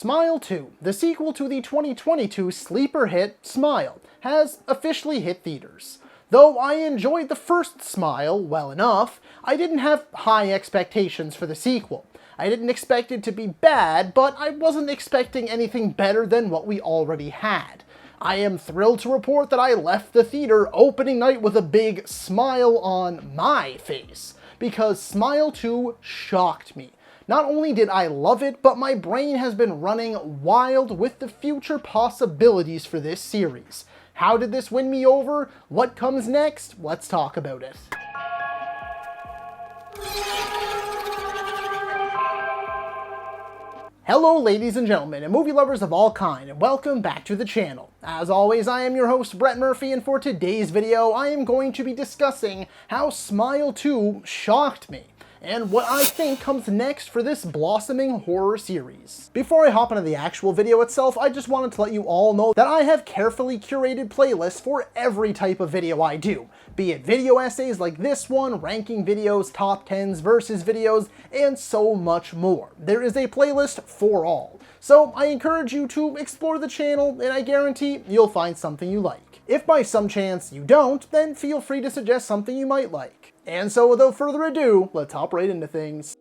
Smile 2, the sequel to the 2022 sleeper hit Smile, has officially hit theaters. Though I enjoyed the first Smile well enough, I didn't have high expectations for the sequel. I didn't expect it to be bad, but I wasn't expecting anything better than what we already had. I am thrilled to report that I left the theater opening night with a big smile on my face, because Smile 2 shocked me. Not only did I love it, but my brain has been running wild with the future possibilities for this series. How did this win me over? What comes next? Let's talk about it. Hello ladies and gentlemen, and movie lovers of all kind, and welcome back to the channel. As always, I am your host Brett Murphy, and for today's video, I am going to be discussing how Smile 2 shocked me, and what I think comes next for this blossoming horror series. Before I hop into the actual video itself, I just wanted to let you all know that I have carefully curated playlists for every type of video I do, be it video essays like this one, ranking videos, top 10s, versus videos, and so much more. There is a playlist for all. So I encourage you to explore the channel, and I guarantee you'll find something you like. If by some chance you don't, then feel free to suggest something you might like. And so without further ado, let's hop right into things.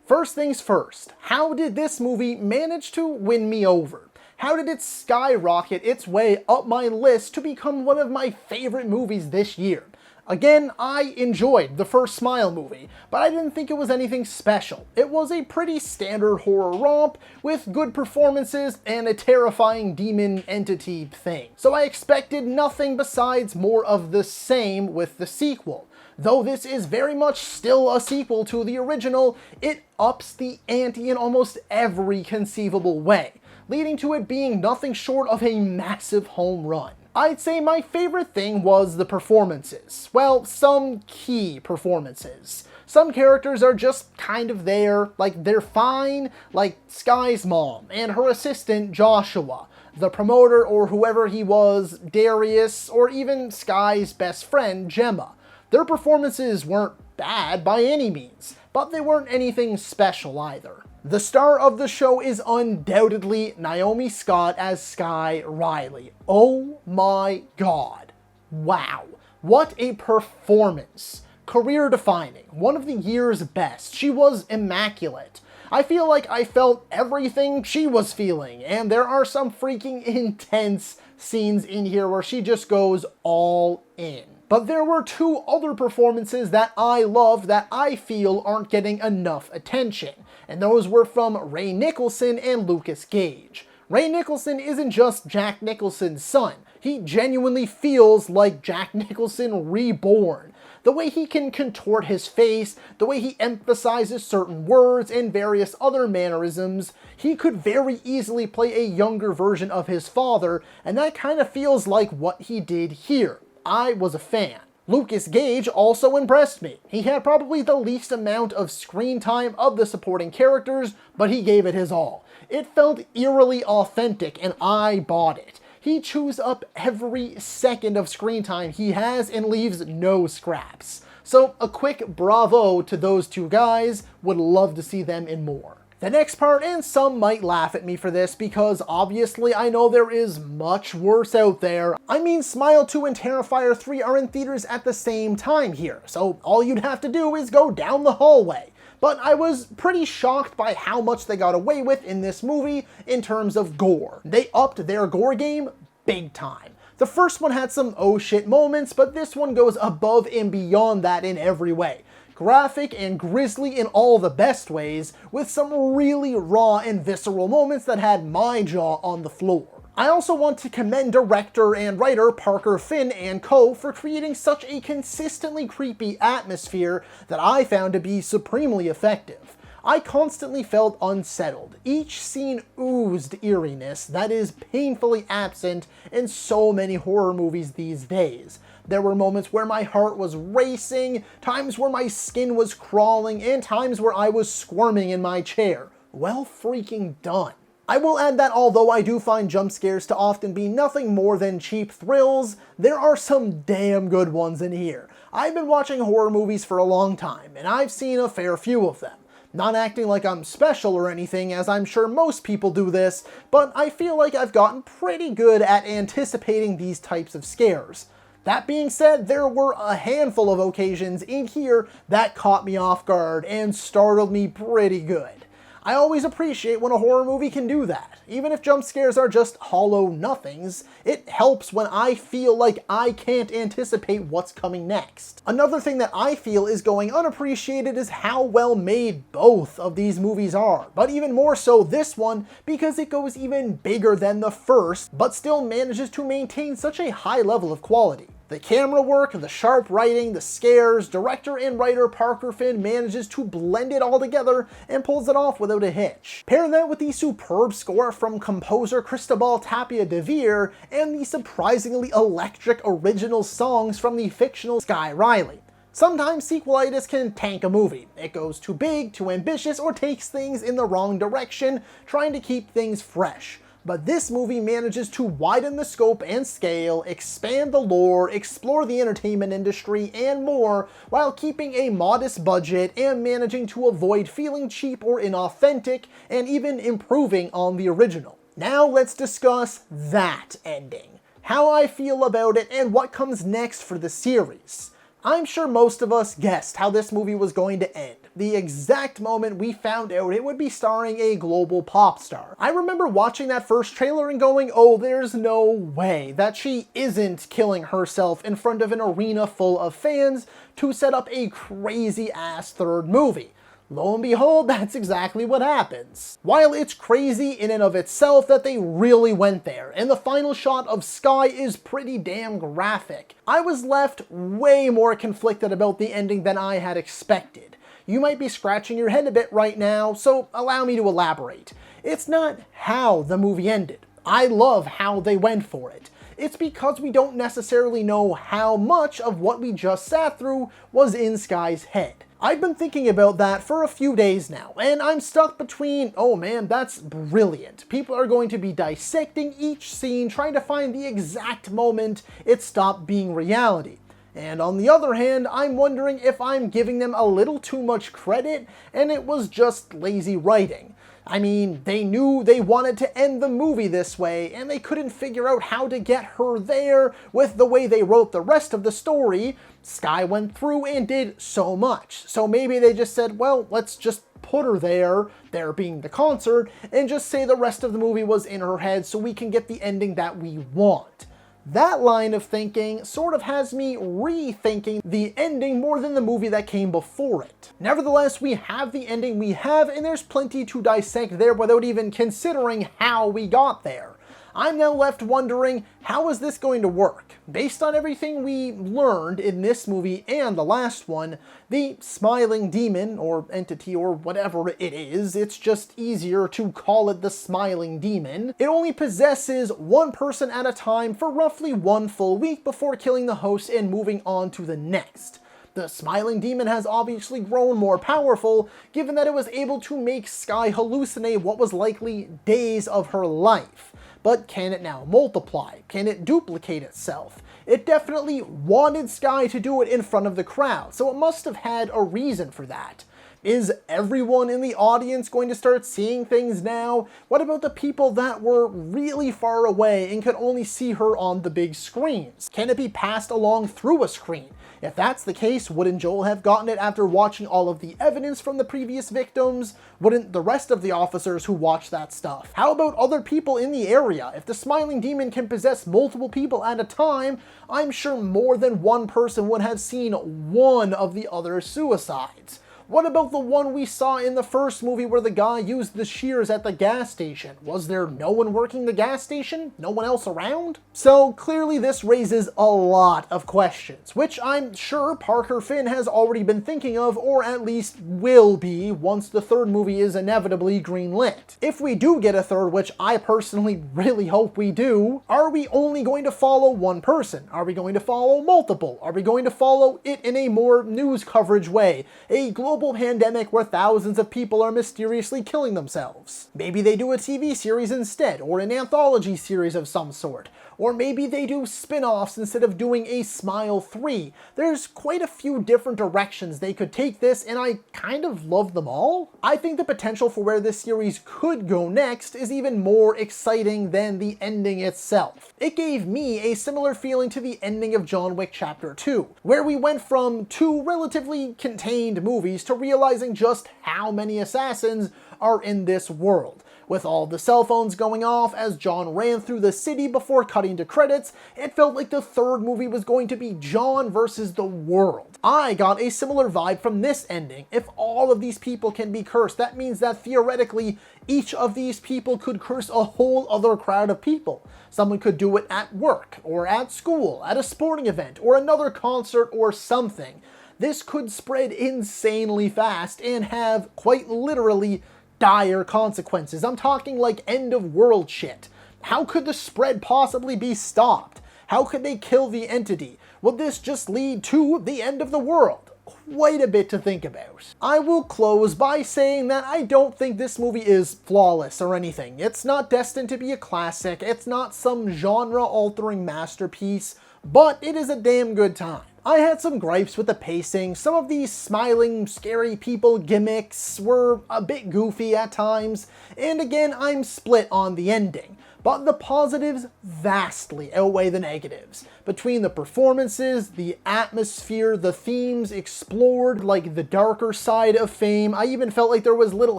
First things first, how did this movie manage to win me over? How did it skyrocket its way up my list to become one of my favorite movies this year? Again, I enjoyed the first Smile movie, but I didn't think it was anything special. It was a pretty standard horror romp with good performances and a terrifying demon entity thing. So I expected nothing besides more of the same with the sequel. Though this is very much still a sequel to the original, it ups the ante in almost every conceivable way, leading to it being nothing short of a massive home run. I'd say my favorite thing was the performances. Well, some key performances. Some characters are just kind of there, like they're fine, like Sky's mom and her assistant Joshua, the promoter or whoever he was, Darius, or even Sky's best friend Gemma. Their performances weren't bad by any means, but they weren't anything special either. The star of the show is undoubtedly Naomi Scott as Sky Riley. Oh my god. Wow. What a performance. Career defining. One of the year's best. She was immaculate. I feel like I felt everything she was feeling, and there are some freaking intense scenes in here where she just goes all in. But there were two other performances that I loved that I feel aren't getting enough attention, and those were from Ray Nicholson and Lucas Gage. Ray Nicholson isn't just Jack Nicholson's son, he genuinely feels like Jack Nicholson reborn. The way he can contort his face, the way he emphasizes certain words and various other mannerisms, he could very easily play a younger version of his father, and that kind of feels like what he did here. I was a fan. Lucas Gage also impressed me. He had probably the least amount of screen time of the supporting characters, but he gave it his all. It felt eerily authentic, and I bought it. He chews up every second of screen time he has and leaves no scraps. So a quick bravo to those two guys, would love to see them in more. The next part, and some might laugh at me for this because obviously I know there is much worse out there. I mean, Smile 2 and Terrifier 3 are in theaters at the same time here, so all you'd have to do is go down the hallway. But I was pretty shocked by how much they got away with in this movie in terms of gore. They upped their gore game big time. The first one had some oh shit moments, but this one goes above and beyond that in every way. Graphic and grisly in all the best ways, with some really raw and visceral moments that had my jaw on the floor. I also want to commend director and writer Parker Finn and co. for creating such a consistently creepy atmosphere that I found to be supremely effective. I constantly felt unsettled. Each scene oozed eeriness that is painfully absent in so many horror movies these days. There were moments where my heart was racing, times where my skin was crawling, and times where I was squirming in my chair. Well freaking done. I will add that although I do find jump scares to often be nothing more than cheap thrills, there are some damn good ones in here. I've been watching horror movies for a long time, and I've seen a fair few of them. Not acting like I'm special or anything, as I'm sure most people do this, but I feel like I've gotten pretty good at anticipating these types of scares. That being said, there were a handful of occasions in here that caught me off guard and startled me pretty good. I always appreciate when a horror movie can do that. Even if jump scares are just hollow nothings, it helps when I feel like I can't anticipate what's coming next. Another thing that I feel is going unappreciated is how well made both of these movies are, but even more so this one because it goes even bigger than the first, but still manages to maintain such a high level of quality. The camera work, the sharp writing, the scares, director and writer Parker Finn manages to blend it all together and pulls it off without a hitch. Pair that with the superb score from composer Cristobal Tapia de Veer and the surprisingly electric original songs from the fictional Sky Riley. Sometimes sequelitis can tank a movie. It goes too big, too ambitious, or takes things in the wrong direction, trying to keep things fresh. But this movie manages to widen the scope and scale, expand the lore, explore the entertainment industry, and more, while keeping a modest budget and managing to avoid feeling cheap or inauthentic, and even improving on the original. Now let's discuss that ending. How I feel about it and what comes next for the series. I'm sure most of us guessed how this movie was going to end, the exact moment we found out it would be starring a global pop star. I remember watching that first trailer and going, oh, there's no way that she isn't killing herself in front of an arena full of fans to set up a crazy-ass third movie. Lo and behold, that's exactly what happens. While it's crazy in and of itself that they really went there, and the final shot of Sky is pretty damn graphic, I was left way more conflicted about the ending than I had expected. You might be scratching your head a bit right now, so allow me to elaborate. It's not how the movie ended. I love how they went for it. It's because we don't necessarily know how much of what we just sat through was in Sky's head. I've been thinking about that for a few days now, and I'm stuck between, oh man, that's brilliant. People are going to be dissecting each scene, trying to find the exact moment it stopped being reality. And on the other hand, I'm wondering if I'm giving them a little too much credit and it was just lazy writing. I mean, they knew they wanted to end the movie this way, and they couldn't figure out how to get her there with the way they wrote the rest of the story. Sky went through and did so much. So maybe they just said, well, let's just put her there being the concert, and just say the rest of the movie was in her head so we can get the ending that we want. That line of thinking sort of has me rethinking the ending more than the movie that came before it. Nevertheless, we have the ending we have, and there's plenty to dissect there without even considering how we got there. I'm now left wondering, how is this going to work? Based on everything we learned in this movie and the last one, the smiling demon, or entity, or whatever it is, it's just easier to call it the smiling demon. It only possesses one person at a time for roughly 1 full week before killing the host and moving on to the next. The smiling demon has obviously grown more powerful, given that it was able to make Sky hallucinate what was likely days of her life. But can it now multiply? Can it duplicate itself? It definitely wanted Sky to do it in front of the crowd, so it must have had a reason for that. Is everyone in the audience going to start seeing things now? What about the people that were really far away and could only see her on the big screens? Can it be passed along through a screen? If that's the case, wouldn't Joel have gotten it after watching all of the evidence from the previous victims? Wouldn't the rest of the officers who watched that stuff? How about other people in the area? If the smiling demon can possess multiple people at a time, I'm sure more than one person would have seen one of the other suicides. What about the one we saw in the first movie where the guy used the shears at the gas station? Was there no one working the gas station? No one else around? So clearly this raises a lot of questions, which I'm sure Parker Finn has already been thinking of, or at least will be once the third movie is inevitably greenlit. If we do get a third, which I personally really hope we do, are we only going to follow one person? Are we going to follow multiple? Are we going to follow it in a more news coverage way? A global global pandemic where thousands of people are mysteriously killing themselves. Maybe they do a TV series instead, or an anthology series of some sort. Or maybe they do spin-offs instead of doing a Smile 3. There's quite a few different directions they could take this, and I kind of love them all. I think the potential for where this series could go next is even more exciting than the ending itself. It gave me a similar feeling to the ending of John Wick Chapter 2, where we went from 2 relatively contained movies to realizing just how many assassins are in this world. With all the cell phones going off as John ran through the city before cutting to credits, it felt like the third movie was going to be John versus the world. I got a similar vibe from this ending. If all of these people can be cursed, that means that theoretically, each of these people could curse a whole other crowd of people. Someone could do it at work, or at school, at a sporting event, or another concert, or something. This could spread insanely fast and have, quite literally, dire consequences. I'm talking like end of world shit. How could the spread possibly be stopped? How could they kill the entity? Would this just lead to the end of the world? Quite a bit to think about. I will close by saying that I don't think this movie is flawless or anything. It's not destined to be a classic, it's not some genre-altering masterpiece, but it is a damn good time. I had some gripes with the pacing. Some of these smiling, scary people gimmicks were a bit goofy at times, and again, I'm split on the ending. But the positives vastly outweigh the negatives. Between the performances, the atmosphere, the themes explored, like the darker side of fame, I even felt like there was little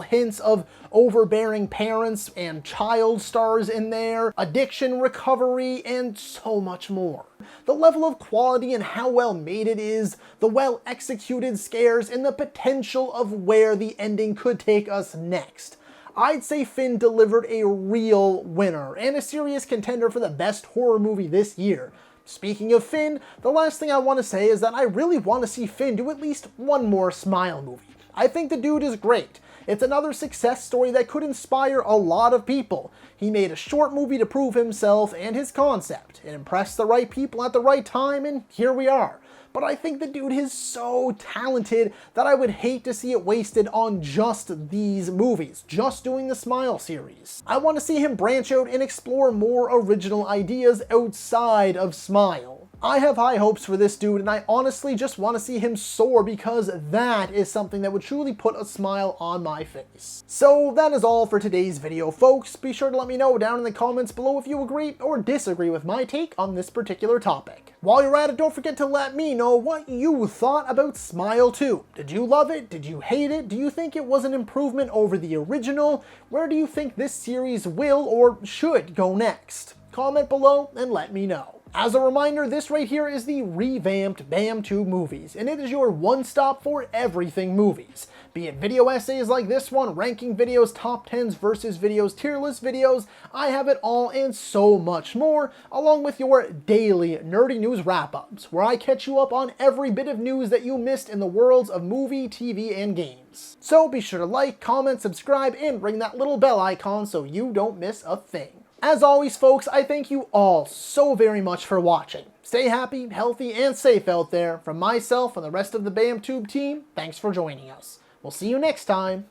hints of overbearing parents and child stars in there, addiction recovery, and so much more. The level of quality and how well made it is, the well executed scares, and the potential of where the ending could take us next. I'd say Finn delivered a real winner and a serious contender for the best horror movie this year. Speaking of Finn, the last thing I want to say is that I really want to see Finn do at least one more Smile movie. I think the dude is great. It's another success story that could inspire a lot of people. He made a short movie to prove himself and his concept. It impressed the right people at the right time, and here we are. But I think the dude is so talented that I would hate to see it wasted on just these movies, just doing the Smile series. I want to see him branch out and explore more original ideas outside of Smile. I have high hopes for this dude, and I honestly just want to see him soar because that is something that would truly put a smile on my face. So that is all for today's video, folks. Be sure to let me know down in the comments below if you agree or disagree with my take on this particular topic. While you're at it, don't forget to let me know what you thought about Smile 2. Did you love it? Did you hate it? Do you think it was an improvement over the original? Where do you think this series will or should go next? Comment below and let me know. As a reminder, this right here is the revamped BAM2 movies, and it is your one-stop for everything movies. Be it video essays like this one, ranking videos, top 10s versus videos, tier list videos, I have it all and so much more, along with your daily nerdy news wrap-ups, where I catch you up on every bit of news that you missed in the worlds of movie, TV, and games. So be sure to like, comment, subscribe, and ring that little bell icon so you don't miss a thing. As always, folks, I thank you all so very much for watching. Stay happy, healthy, and safe out there. From myself and the rest of the BAMTube team, thanks for joining us. We'll see you next time,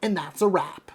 and that's a wrap.